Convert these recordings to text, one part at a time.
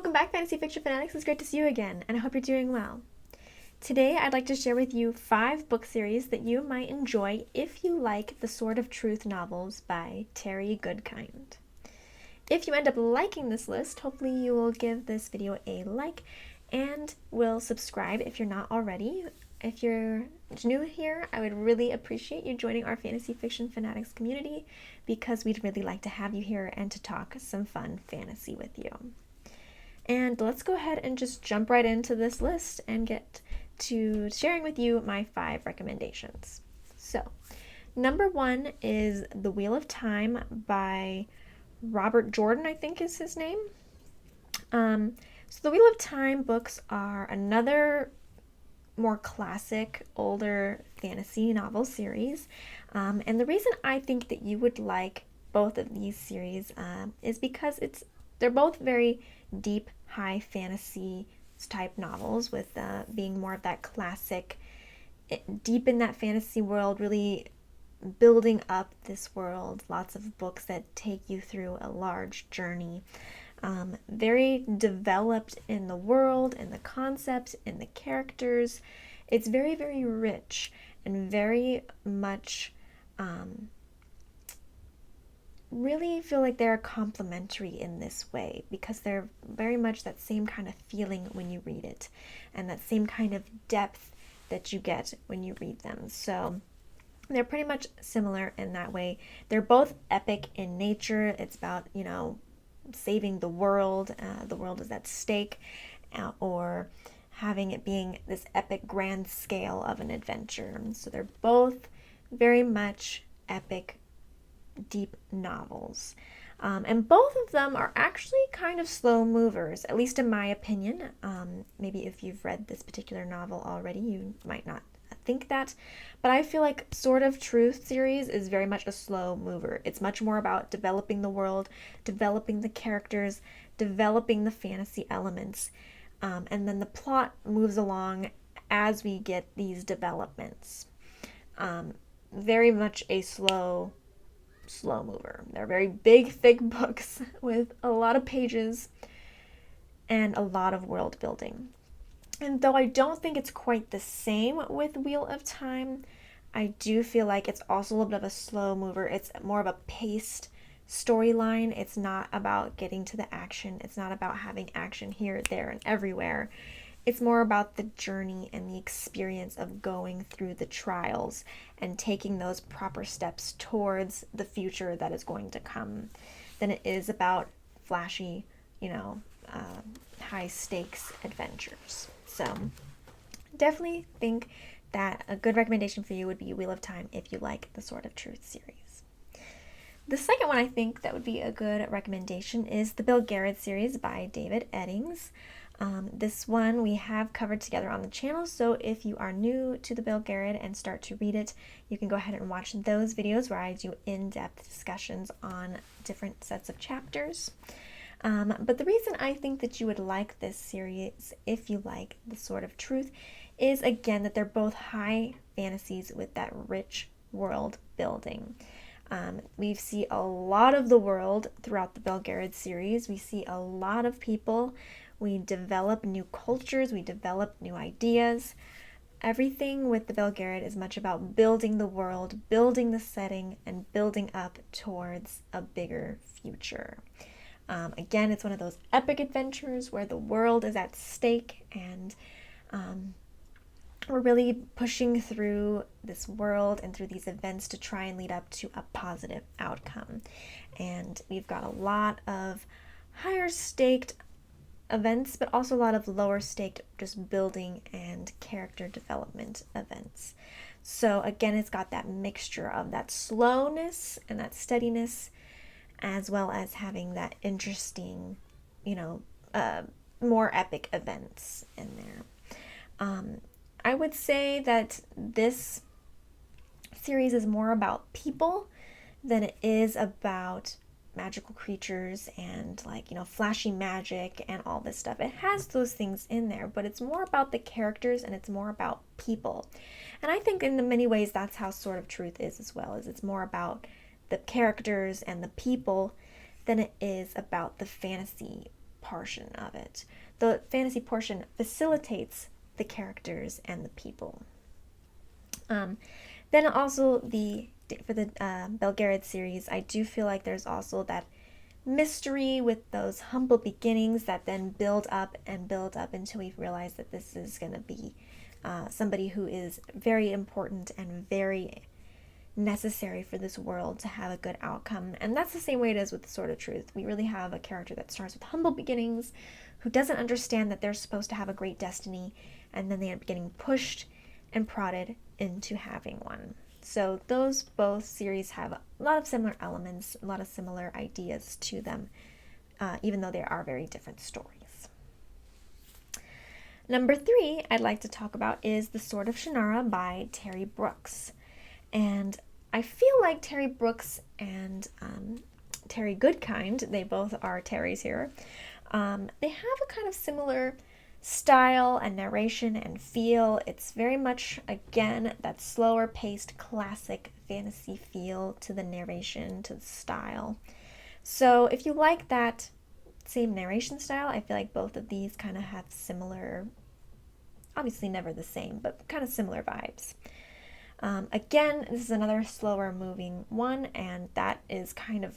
Welcome back, Fantasy Fiction Fanatics. It's great to see you again, and I hope you're doing well. Today, I'd like to share with you 5 book series that you might enjoy if you like the Sword of Truth novels by Terry Goodkind. If you end up liking this list, hopefully you will give this video a like and will subscribe if you're not already. If you're new here, I would really appreciate you joining our Fantasy Fiction Fanatics community because we'd really like to have you here and to talk some fun fantasy with you. And let's go ahead and just jump right into this list and get to sharing with you my 5 recommendations. So, number 1 is The Wheel of Time by Robert Jordan, I think is his name. So the Wheel of Time books are another more classic, older fantasy novel series. And the reason I think that you would like both of these series is because they're both very deep, high fantasy type novels, with being more of that classic, deep in that fantasy world, really building up this world. Lots of books that take you through a large journey. Very developed in the world and the concepts and the characters. It's very, very rich and very much really feel like they're complementary in this way, because they're very much that same kind of feeling when you read it and that same kind of depth that you get when you read them. So they're pretty much similar in that way. They're both epic in nature. It's about, saving the world is at stake, or having it being this epic grand scale of an adventure. So they're both very much epic, deep novels. And both of them are actually kind of slow movers, at least in my opinion. Maybe if you've read this particular novel already, you might not think that, but I feel like Sword of Truth series is very much a slow mover. It's much more about developing the world, developing the characters, developing the fantasy elements, and then the plot moves along as we get these developments. Very much a slow mover. They're very big, thick books with a lot of pages and a lot of world building. And though I don't think it's quite the same with Wheel of Time, I do feel like it's also a little bit of a slow mover. It's more of a paced storyline. It's not about getting to the action. It's not about having action here, there, and everywhere. It's more about the journey and the experience of going through the trials and taking those proper steps towards the future that is going to come than it is about flashy, high stakes adventures. So definitely think that a good recommendation for you would be Wheel of Time if you like the Sword of Truth series. The second one I think that would be a good recommendation is the Belgariad series by David Eddings. This one we have covered together on the channel, so if you are new to the Belgariad and start to read it, you can go ahead and watch those videos where I do in-depth discussions on different sets of chapters. But the reason I think that you would like this series, if you like the Sword of Truth, is again that they're both high fantasies with that rich world building. We see a lot of the world throughout the Belgariad series. We see a lot of people. We develop new cultures. We develop new ideas. Everything with the Belgariad is much about building the world, building the setting, and building up towards a bigger future. Again, it's one of those epic adventures where the world is at stake, and we're really pushing through this world and through these events to try and lead up to a positive outcome. And we've got a lot of higher staked events, but also a lot of lower staked just building and character development events. So again, it's got that mixture of that slowness and that steadiness, as well as having that interesting, more epic events in there. I would say that this series is more about people than it is about magical creatures and flashy magic and all this stuff. It has those things in there, but it's more about the characters and it's more about people. And I think in many ways that's how Sword of Truth is as well, is it's more about the characters and the people than it is about the fantasy portion of it. The fantasy portion facilitates the characters and the people. Then also for the Belgariad series, I do feel like there's also that mystery with those humble beginnings that then build up until we realize that this is going to be somebody who is very important and very necessary for this world to have a good outcome. And that's the same way it is with the Sword of Truth. We really have a character that starts with humble beginnings, who doesn't understand that they're supposed to have a great destiny, and then they end up getting pushed and prodded into having one. So those both series have a lot of similar elements, a lot of similar ideas to them, even though they are very different stories. Number 3 I'd like to talk about is The Sword of Shannara by Terry Brooks. And I feel like Terry Brooks and Terry Goodkind, they both are Terrys here, they have a kind of similar style and narration and feel. It's very much, again, that slower paced classic fantasy feel to the narration, to the style. So if you like that same narration style, I feel like both of these kind of have similar, obviously never the same, but kind of similar vibes. Again, this is another slower moving one, and that is kind of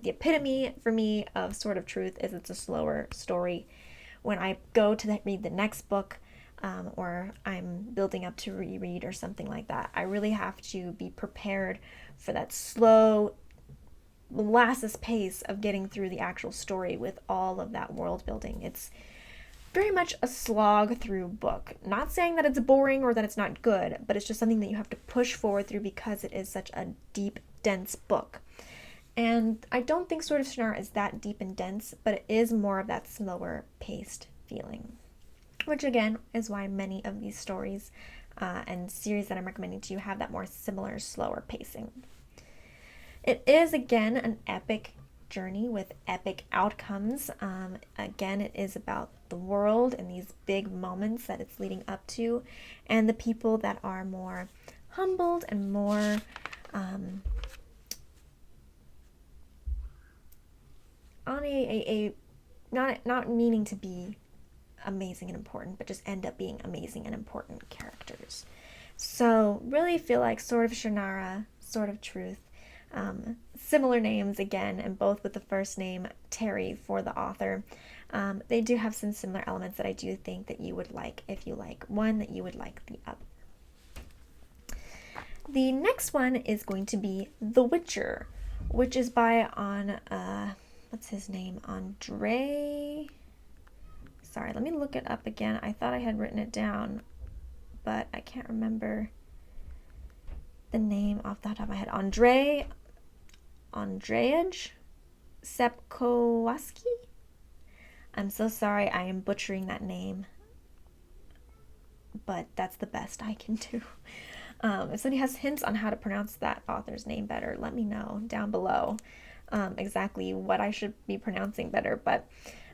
the epitome for me of Sword of Truth, is it's a slower story. When I go to read the next book, or I'm building up to reread or something like that, I really have to be prepared for that slow, molasses pace of getting through the actual story with all of that world building. It's very much a slog through book. Not saying that it's boring or that it's not good, but it's just something that you have to push forward through because it is such a deep, dense book. And I don't think Sword of Shannara is that deep and dense, but it is more of that slower paced feeling. Which again is why many of these stories and series that I'm recommending to you have that more similar, slower pacing. It is again an epic journey with epic outcomes. Again, it is about the world and these big moments that it's leading up to, and the people that are more humbled and more on a not meaning to be amazing and important, but just end up being amazing and important characters. So really feel like Sword of Shannara, Sword of Truth, similar names again, and both with the first name Terry for the author. They do have some similar elements that I do think that you would like. If you like one, that you would like the other. The next one is going to be The Witcher, which is by what's his name? Andre. Sorry, let me look it up again. I thought I had written it down, but I can't remember the name off the top of my head. Andrzej Sepkowaski? I'm so sorry, I am butchering that name, but that's the best I can do. If somebody has hints on how to pronounce that author's name better, let me know down below exactly what I should be pronouncing better. But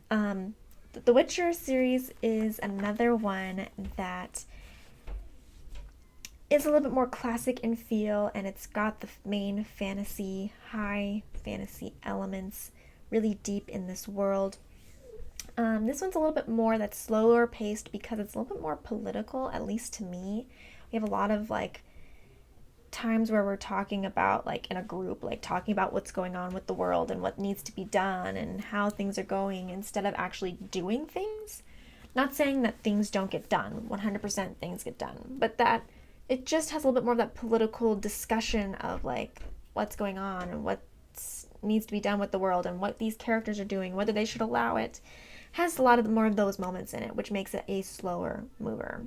The Witcher series is another one that is a little bit more classic in feel, and it's got the main fantasy, high fantasy elements really deep in this world. This one's a little bit more that's slower paced because it's a little bit more political, at least to me. We have a lot of times where we're talking about in a group, talking about what's going on with the world and what needs to be done and how things are going instead of actually doing things. Not saying that things don't get done, 100% things get done, but that it just has a little bit more of that political discussion of what's going on and what needs to be done with the world and what these characters are doing, whether they should allow it. Has a lot of more of those moments in it, which makes it a slower mover.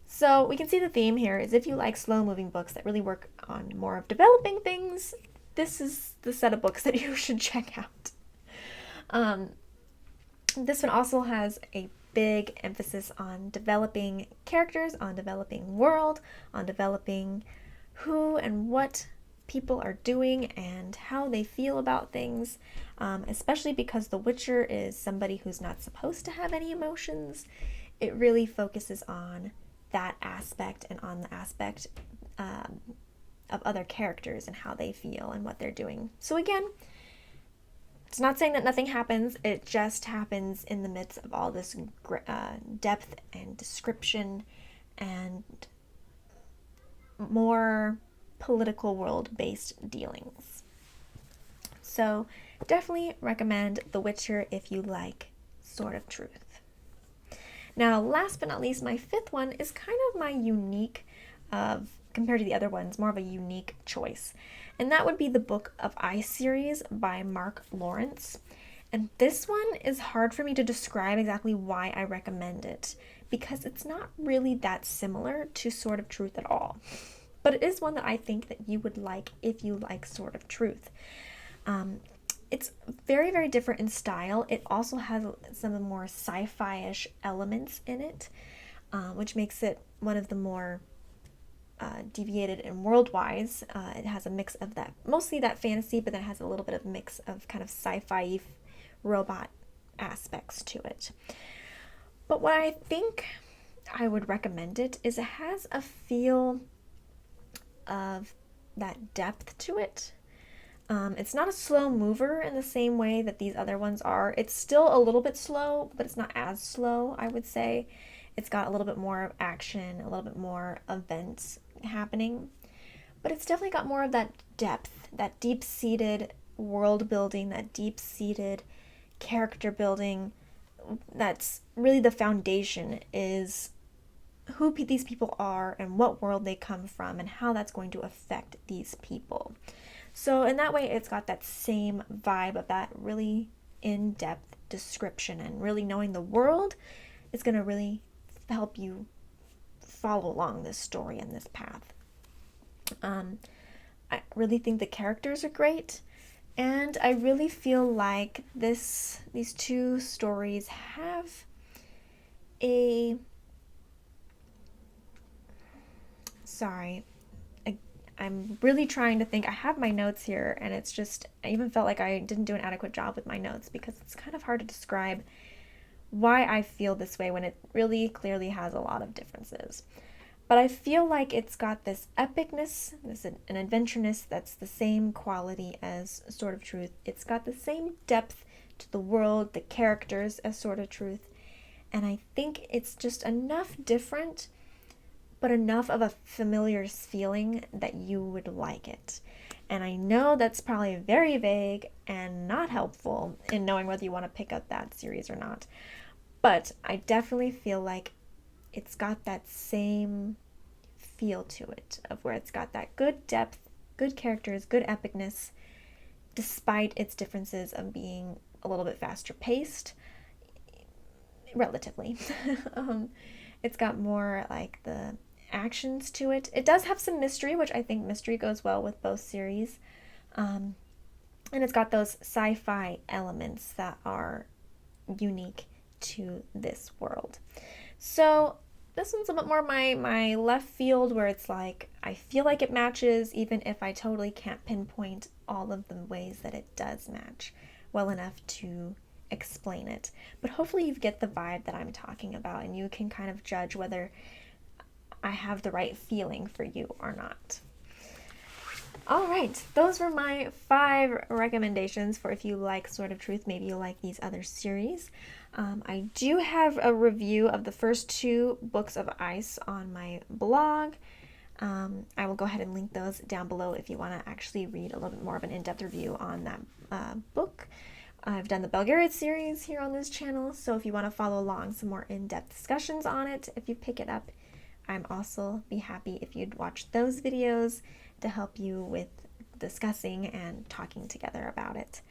So we can see the theme here is if you like slow-moving books that really work on more of developing things, this is the set of books that you should check out. This one also has a big emphasis on developing characters, on developing world, on developing who and what people are doing and how they feel about things, especially because The Witcher is somebody who's not supposed to have any emotions. It really focuses on that aspect and on the aspect of other characters and how they feel and what they're doing. So again, It's not saying that nothing happens, it just happens in the midst of all this depth and description and more political world-based dealings. So definitely recommend The Witcher if you like Sword of Truth. Now, last but not least, my fifth one is kind of my unique, compared to the other ones, more of a unique choice. And that would be the Book of Ice series by Mark Lawrence. And this one is hard for me to describe exactly why I recommend it, because it's not really that similar to Sword of Truth at all. But it is one that I think that you would like if you like Sword of Truth. It's very, very different in style. It also has some of the more sci-fi-ish elements in it, which makes it one of the more deviated and world-wise. It has a mix of that, mostly that fantasy, but then it has a little bit of mix of kind of sci-fi robot aspects to it. But what I think I would recommend it is it has a feel of that depth to it. It's not a slow mover in the same way that these other ones are. It's still a little bit slow, but it's not as slow, I would say. It's got a little bit more action, a little bit more events happening. But it's definitely got more of that depth, that deep-seated world building, that deep-seated character building. That's really the foundation, is who these people are and what world they come from and how that's going to affect these people. So in that way, it's got that same vibe of that really in-depth description, and really knowing the world is going to really help you follow along this story and this path. I really think the characters are great, and I really feel like these two stories have a... Sorry. I'm really trying to think. I have my notes here, and it's just, I even felt like I didn't do an adequate job with my notes, because it's kind of hard to describe why I feel this way when it really clearly has a lot of differences. But I feel like it's got this epicness, an adventureness that's the same quality as Sword of Truth. It's got the same depth to the world, the characters as Sword of Truth, and I think it's just enough different, but enough of a familiar feeling that you would like it. And I know that's probably very vague and not helpful in knowing whether you want to pick up that series or not. But I definitely feel like it's got that same feel to it, of where it's got that good depth, good characters, good epicness, despite its differences of being a little bit faster paced, relatively. It's got more like the actions to it. It does have some mystery, which I think mystery goes well with both series. And it's got those sci-fi elements that are unique to this world. So this one's a bit more my left field, where it's like, I feel like it matches, even if I totally can't pinpoint all of the ways that it does match well enough to explain it. But hopefully you get the vibe that I'm talking about, and you can kind of judge whether I have the right feeling for you or not. All right, those were my 5 recommendations for if you like Sword of Truth, maybe you'll like these other series. I do have a review of the first 2 books of Ice on my blog. I will go ahead and link those down below if you want to actually read a little bit more of an in-depth review on that book. I've done the Belgariad series here on this channel, so if you want to follow along some more in-depth discussions on it, if you pick it up, I'm also be happy if you'd watch those videos to help you with discussing and talking together about it.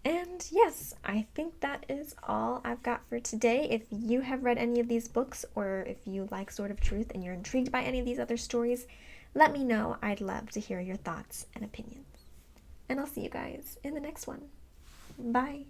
And yes, I think that is all I've got for today. If you have read any of these books, or if you like Sword of Truth and you're intrigued by any of these other stories, let me know. I'd love to hear your thoughts and opinions. And I'll see you guys in the next one. Bye.